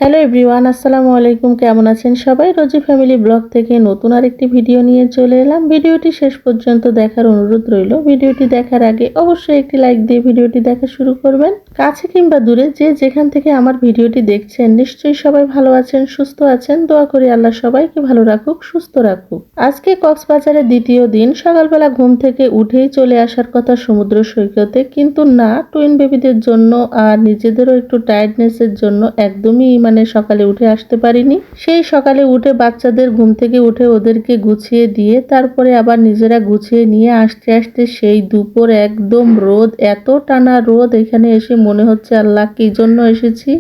Hello everyone, আসসালামু আলাইকুম। কেমন আছেন সবাই? রোজি ফ্যামিলি ব্লগ থেকে নতুন আরেকটি ভিডিও নিয়ে চলে এলাম। ভিডিওটি শেষ পর্যন্ত দেখার অনুরোধ রইল। ভিডিওটি দেখার আগে অবশ্যই একটি লাইক দিয়ে ভিডিওটি দেখা শুরু করবেন। কাছে কিংবা দূরে যে যেখান থেকে আমার ভিডিওটি দেখছেন, নিশ্চয়ই সবাই ভালো আছেন, সুস্থ আছেন। দোয়া করি আল্লাহ সবাইকে ভালো রাখুক, সুস্থ রাখুক। আজকে কক্সবাজারের দ্বিতীয় দিন। সকালবেলা ঘুম থেকে উঠেই চলে আসার কথা সমুদ্র সৈকতে, কিন্তু না, টুইন বেবিদের জন্য আর নিজেদেরও একটু টায়ার্ডনেসের জন্য একদমই সকালে উঠে আসতে পারিনি। সেই সকালে উঠে বাচ্চাদের ঘুম থেকে উঠে ওদেরকে গুছিয়ে দিয়ে তারপরে আবার নিজেরা গুছিয়ে নিয়ে আসতে আসতে সেই দুপুর একদম রোদ, এত টানা রোদ, এখানে এসে মনে হচ্ছে আল্লাহ কি জন্য এসেছি।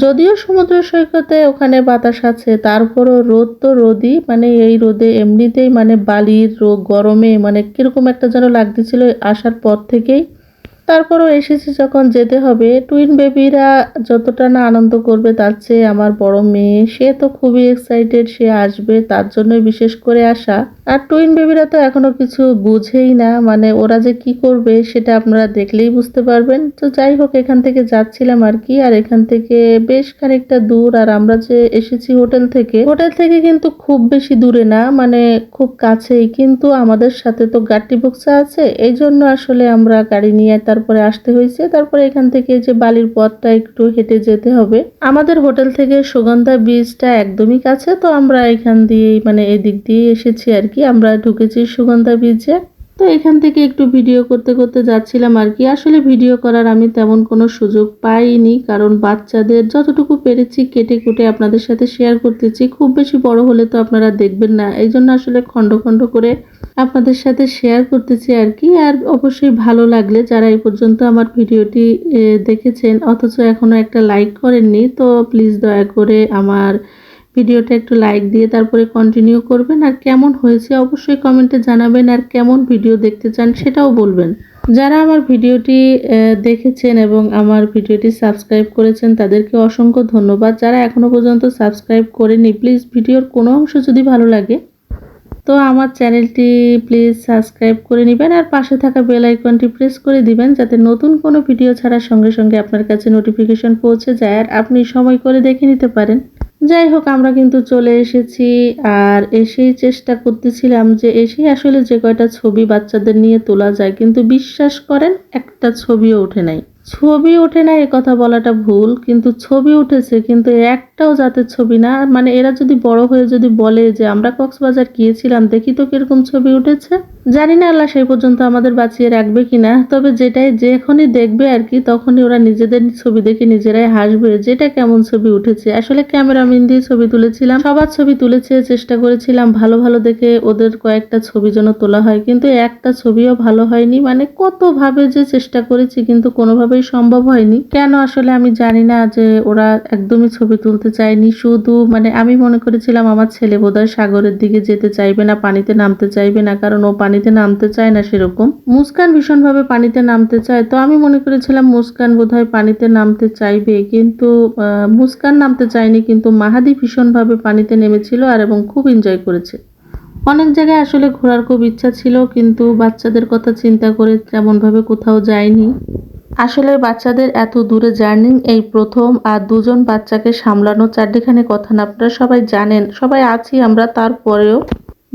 যদিও সমুদ্র সৈকতে ওখানে বাতাস আছে, তারপরও রোদ তো রোদই। এই রোদে এমনিতেই বালির রোদ গরমে কিরকম একটা যেন লাগতেছিল আসার পর থেকেই। তারপরও এসেছি যখন, যেতে হবে। টুইন বেবিরা যতটা না আনন্দ করবে তার চেয়ে আমার বড় মেয়ে, সে তো খুবই এক্সাইটেড, সে আসবে, তার জন্যই বিশেষ করে আসা। আর টুইন বেবিরা তো এখনো কিছু বুঝেই না, ওরা যে কি করবে সেটা আপনারা দেখলেই বুঝতে পারবেন। তো যাই হোক, এখান থেকে যাচ্ছিলাম আর কি। আর এখান থেকে বেশ খানিকটা দূর। আর আমরা যে এসেছি হোটেল থেকে কিন্তু খুব বেশি দূরে না, খুব কাছেই। কিন্তু আমাদের সাথে তো গাড়ি বক্সা আছে, এই জন্য আসলে আমরা গাড়ি নিয়ে তারপরে আসতে হয়েছে। তারপরে এখান থেকে যে বালির পথটা একটু হেঁটে যেতে হবে। আমাদের হোটেল থেকে সুগন্ধা বীচটা একদমই কাছে, তো আমরা এখান দিয়ে এদিক দিয়ে এসেছি আর কি। আমরা ঢুকেছি সুগন্ধা বীচে। তো এখান থেকে একটু ভিডিও করতে করতে যাচ্ছিলাম আর কি। আসলে ভিডিও করার আমি তেমন কোনো সুযোগ পাইনি, কারণ বাচ্চাদের যতটুকু পেরেছি কেটে কুটে আপনাদের সাথে শেয়ার করতেছি। খুব বেশি বড় হলে তো আপনারা দেখবেন না, এই জন্য আসলে খন্ড খন্ড করে আপনাদের সাথে শেয়ার করতেছি আর কি। আর অবশ্যই ভালো লাগলে যারা এই পর্যন্ত আমার ভিডিওটি দেখেছেন অথচ এখনো একটা লাইক করেননি, তো প্লিজ দয়া করে আমার ভিডিওটা একটু লাইক দিয়ে তারপরে কন্টিনিউ করবেন। আর কেমন হয়েছে অবশ্যই কমেন্টে জানাবেন, আর কেমন ভিডিও দেখতে চান সেটাও বলবেন। যারা আমার ভিডিওটি দেখেছেন এবং আমার ভিডিওটি সাবস্ক্রাইব করেছেন তাদেরকে অসংখ্য ধন্যবাদ। যারা এখনো পর্যন্ত সাবস্ক্রাইব করেনি, প্লিজ ভিডিওর কোনো অংশ যদি ভালো লাগে তো আমার চ্যানেলটি প্লিজ সাবস্ক্রাইব করে নেবেন, আর পাশে থাকা বেল আইকনটি প্রেস করে দিবেন, যাতে নতুন কোনো ভিডিও ছাড়ার সঙ্গে সঙ্গে আপনার কাছে নোটিফিকেশন পৌঁছে যায় আর আপনি সময় করে দেখে নিতে পারেন। যাই হোক, আমরা কিন্তু চলে এসেছি। আর এসেই চেষ্টা করতেছিলাম যে এসেই আসলে যে কয়টা ছবি বাচ্চাদের নিয়ে তোলা যায়, কিন্তু বিশ্বাস করেন একটা ছবিও ওঠে নাই। ছবি ওঠে না এ কথা বলাটা ভুল, কিন্তু ছবি উঠেছে, কিন্তু একটাও জাতের ছবি না। এরা যদি বড় হয়ে যদি বলে যে আমরা কক্সবাজার গিয়েছিলাম, দেখি তো কিরকম ছবি উঠেছে। জানি না আল্লাহ সেই পর্যন্ত আমাদের বাঁচিয়ে রাখবে কিনা, তবে যেটাই যখনই দেখবে আর কি, তখনই ওরা নিজেদের ছবি দেখে নিজেরাই হাসবে, যেটা কেমন ছবি উঠেছে। আসলে ক্যামেরাম্যান দিয়ে ছবি তুলেছিলাম, সবার ছবি তুলেছে, চেষ্টা করেছিলাম ভালো ভালো দেখে ওদের কয়েকটা ছবি যেন তোলা হয়, কিন্তু একটা ছবিও ভালো হয়নি। কত ভাবে যে চেষ্টা করেছি, কিন্তু কোনোভাবেই সম্ভব হয়নি। কেন আসলে আমি জানি না, যে ওরা একদমই ছবি তুলতে চায়নি। শুধু আমি মনে করেছিলাম আমার ছেলে বোধহয় সাগরের দিকে যেতে চাইবে না, পানিতে নামতে চাইবে না, কারণ ও পানিতে নামতে চায় না সেরকম। মুস্কান ভীষণভাবে পানিতে নামতে চায়, তো আমি মনে করেছিলাম মুস্কান বোধহয় পানিতে নামতে চাইবে, কিন্তু মুস্কান নামতে চায়নি, কিন্তু মাহাদি ভীষণভাবে পানিতে নেমেছিল আর এবং খুব এনজয় করেছে। অনেক জায়গায় আসলে ঘোরার খুব ইচ্ছা ছিল, কিন্তু বাচ্চাদের কথা চিন্তা করে তেমনভাবে কোথাও যায়নি। আসলে বাচ্চাদের এত দূরে জার্নি এই প্রথম, আর দুজন বাচ্চাকে সামলানো চারটিখানি কথা না, আপনারা সবাই জানেন, সবাই আছি আমরা, তারপরেও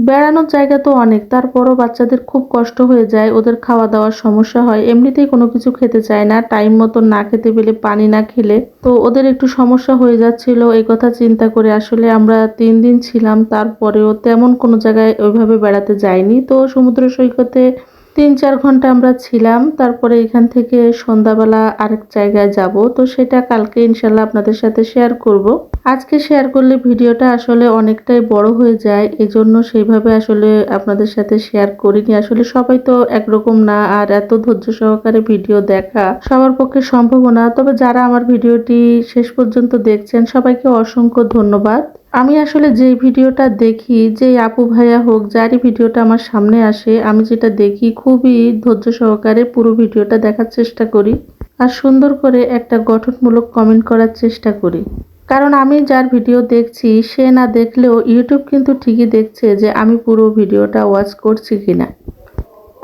বেড়ানোর জায়গা তো অনেক, তারপরও বাচ্চাদের খুব কষ্ট হয়ে যায়, ওদের খাওয়া দাওয়ার সমস্যা হয়, এমনিতেই কোনো কিছু খেতে চায় না, টাইম মতো না খেতে পেলে, পানি না খেলে তো ওদের একটু সমস্যা হয়ে যাচ্ছিল। এই কথা চিন্তা করে আসলে আমরা 3 দিন ছিলাম, তারপরেও তেমন কোনো জায়গায় ওইভাবে বেড়াতে যাইনি। তো সমুদ্র সৈকতে 3-4 ঘন্টা আমরা ছিলাম, তারপরে এখান থেকে সন্ধ্যাবেলা আরেক জায়গায় যাব, তো সেটা কালকে ইনশাল্লাহ আপনাদের সাথে শেয়ার করব। আজকে শেয়ার করলে ভিডিওটা আসলে অনেকটাই বড় হয়ে যায়, এজন্য সেইভাবে আসলে আপনাদের সাথে শেয়ার করিনি। আসলে সবাই তো একরকম না, আর এত ধৈর্য সহকারে ভিডিও দেখা সবার পক্ষে সম্ভব না। তবে যারা আমার ভিডিওটি শেষ পর্যন্ত দেখছেন সবাইকে অসংখ্য ধন্যবাদ। আমি আসলে যে ভিডিওটা দেখি, যে আপু ভাইয়া হোক, যারই ভিডিওটা আমার সামনে আসে, আমি যেটা দেখি খুবই ধৈর্য সহকারে পুরো ভিডিওটা দেখার চেষ্টা করি, আর সুন্দর করে একটা গঠনমূলক কমেন্ট করার চেষ্টা করি। কারণ আমি যার ভিডিও দেখছি সে না দেখলেও ইউটিউব কিন্তু ঠিকই দেখছে যে আমি পুরো ভিডিওটা ওয়াচ করছি কিনা।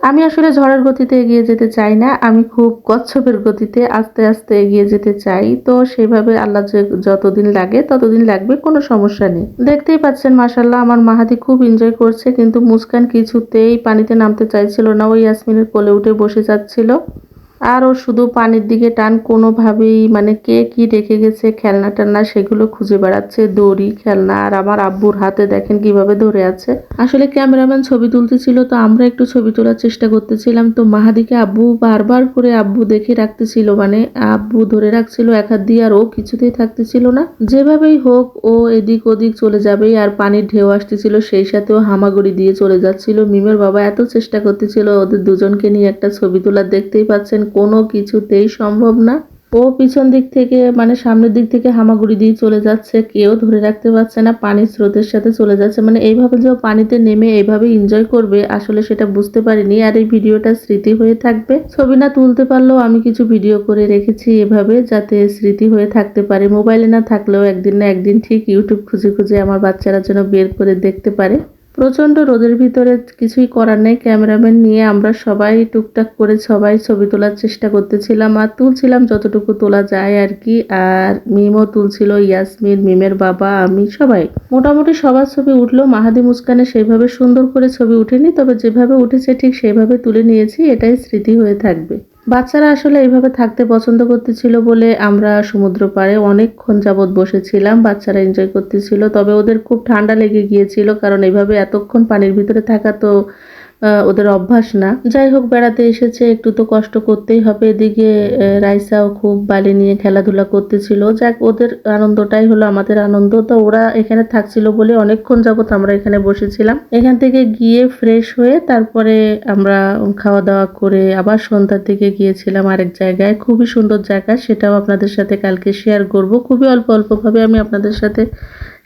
আমি আসলে ঝড়ের গতিতে এগিয়ে যেতে চাই না, আমি খুব কচ্ছপের গতিতে আস্তে আস্তে এগিয়ে যেতে চাই। তো সেভাবে আল্লাহ যে যতদিন লাগে ততদিন লাগবে, কোনো সমস্যা নেই। দেখতেই পাচ্ছেন মাশাআল্লাহ আমার মাহাদি খুব এনজয় করছে, কিন্তু মুস্কান কিছুতেই পানিতে নামতে চাইছিল না, ওই ইয়াসমিনের কোলে উঠে বসে যাচ্ছিল। আর ও শুধু পানির দিকে টান, কোনোভাবেই মানে কে কি রেখে গেছে খেলনা টেলনা সেগুলো খুঁজে বেড়াচ্ছে, দড়ি খেলনা। আর আমার আব্বুর হাতে দেখেন কিভাবে ধরে আছে। আসলে ক্যামেরাম্যান ছবি তুলতেছিল, তো আমরা একটু ছবি তোলার চেষ্টা করতেছিলাম। তো মাহাদিকে আব্বু বারবার করে আব্বু দেখে রাখতেছিল, মানে আব্বু ধরে রাখছিল এক হাত দিয়ে, আর ও কিছুতেই থাকতেছিল না। যেভাবেই হোক ও এদিক ওদিক চলে যাবেই, আর পানির ঢেউ আসতেছিল সেই সাথেও হামাগুড়ি দিয়ে চলে যাচ্ছিল। মিমের বাবা এত চেষ্টা করতেছিল ওদের দুজনকে নিয়ে একটা ছবি তোলার, দেখতেই পাচ্ছেন কোনো কিছুতেই সম্ভব না। ও পিছন দিক থেকে মানে সামনের দিক থেকে হামাগুড়ি দিয়ে চলে যাচ্ছে, কেউ ধরে রাখতে পারছে না, পানির স্রোতের সাথে চলে যাচ্ছে। মানে এইভাবে যে ও পানিতে নেমে এইভাবে এনজয় করবে আসলে সেটা বুঝতে পারিনি। আর এই ভিডিওটা স্মৃতি হয়ে থাকবে, ছবি না তুলতে পারলেও আমি কিছু ভিডিও করে রেখেছি এভাবে, যাতে স্মৃতি হয়ে থাকতে পারে। মোবাইলে না থাকলেও একদিন না একদিন ঠিক ইউটিউব খুঁজে খুঁজে আমার বাচ্চারা যেন বের করে দেখতে পারে। প্রচণ্ড রোদের ভিতরে কিছুই করার নেই, ক্যামেরাম্যান নিয়ে আমরা সবাই টুকটাক করে সবাই ছবি তোলার চেষ্টা করতেছিলাম, আর তুলছিলাম যতটুকু তোলা যায় আর কি। আর মিমও তুলছিল, ইয়াসমিন, মিমের বাবা, আমি, সবাই মোটামুটি সবার ছবি উঠলো। মাহাদি মুস্কানে সেইভাবে সুন্দর করে ছবি উঠেনি, তবে যেভাবে উঠেছে ঠিক সেইভাবে তুলে নিয়েছি, এটাই স্মৃতি হয়ে থাকবে। বাচ্চারা আসলে এইভাবে থাকতে পছন্দ করতেছিল বলে আমরা সমুদ্র পাড়ে অনেকক্ষণ যাবৎ বসেছিলাম, বাচ্চারা এনজয় করতেছিল। তবে ওদের খুব ঠান্ডা লেগে গিয়েছিল, কারণ এইভাবে এতক্ষণ পানির ভিতরে থাকা তো ওদের অভ্যাস না। যাই হোক, বেড়াতে এসেছে, একটু তো কষ্ট করতেই হবে। এদিকে রাইসাও খুব বালি নিয়ে খেলাধুলা করতেছিল। যাক, ওদের আনন্দটাই হলো আমাদের আনন্দ। তো ওরা এখানে থাকছিল বলে অনেকক্ষণ যাবৎ আমরা এখানে বসেছিলাম। এখান থেকে গিয়ে ফ্রেশ হয়ে তারপরে আমরা খাওয়া দাওয়া করে আবার সন্ধ্যার দিকে গিয়েছিলাম আরেক জায়গায়, খুবই সুন্দর জায়গা, সেটাও আপনাদের সাথে কালকে শেয়ার করব। খুবই অল্প অল্পভাবে আমি আপনাদের সাথে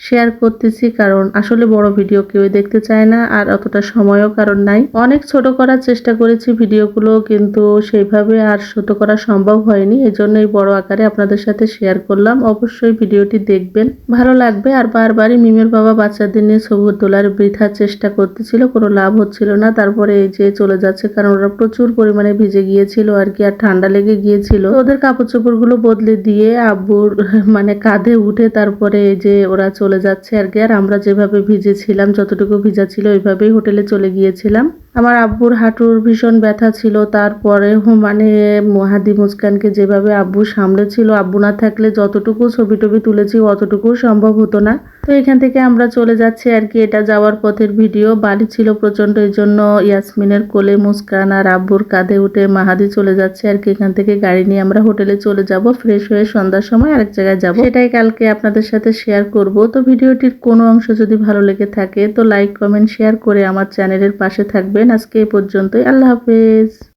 শেয়ার করতেছি, কারণ আসলে বড় ভিডিও কেউ দেখতে চায় না, আর অতটা সময়ও কারণ নাই। অনেক ছোট করার চেষ্টা করেছি ভিডিওগুলো, কিন্তু সেইভাবে আর ছোট করা সম্ভব হয়নি, এজন্যই বড় আকারে আপনাদের সাথে শেয়ার করলাম। অবশ্যই ভিডিওটি দেখবেন, ভালো লাগবে। আর বারবারই মিমের বাবা বাচ্চাদের নিয়ে ছবি তোলার বৃথা চেষ্টা করতেছিল, কোনো লাভ হচ্ছিল না। তারপরে এই যে চলে যাচ্ছে, কারণ ওরা প্রচুর পরিমাণে ভিজে গিয়েছিল আর কি, আর ঠান্ডা লেগে গিয়েছিল। ওদের কাপড় চোপড়গুলো বদলে দিয়ে আব্বুর মানে কাঁধে উঠে তারপরে এই যে ওরা চলে যাচ্ছে আর কি। আর আমরা যেভাবে ভিজেছিলাম, যতটুকু ভিজা ছিল ওইভাবেই হোটেলে চলে গিয়েছিলাম। আমার আব্বুর হাঁটুর ভীষণ ব্যথা ছিল, তারপরেও মানে মাহাদি মুস্কানকে যেভাবে আব্বু সামলেছিল, আব্বু না থাকলে যতটুকু ছবি টবি তুলেছি অতটুকু সম্ভব হতো না। তো এখান থেকে আমরা চলে যাচ্ছি আর কি, এটা যাওয়ার পথের ভিডিও। বালি ছিল প্রচন্ড, এই জন্য ইয়াসমিনের কোলে মুস্কান আর আব্বুর কাঁধে উঠে মাহাদি চলে যাচ্ছে আর কি। এখান থেকে গাড়ি নিয়ে আমরা হোটেলে চলে যাব, ফ্রেশ হয়ে সন্ধ্যার সময় আরেক জায়গায় যাব, সেটাই কালকে আপনাদের সাথে শেয়ার করব। তো ভিডিওটির কোনো অংশ যদি ভালো লেগে থাকে তো লাইক কমেন্ট শেয়ার করে আমার চ্যানেলের পাশে থাকবেন। আজকে এই পর্যন্তই, আল্লাহ হাফেজ।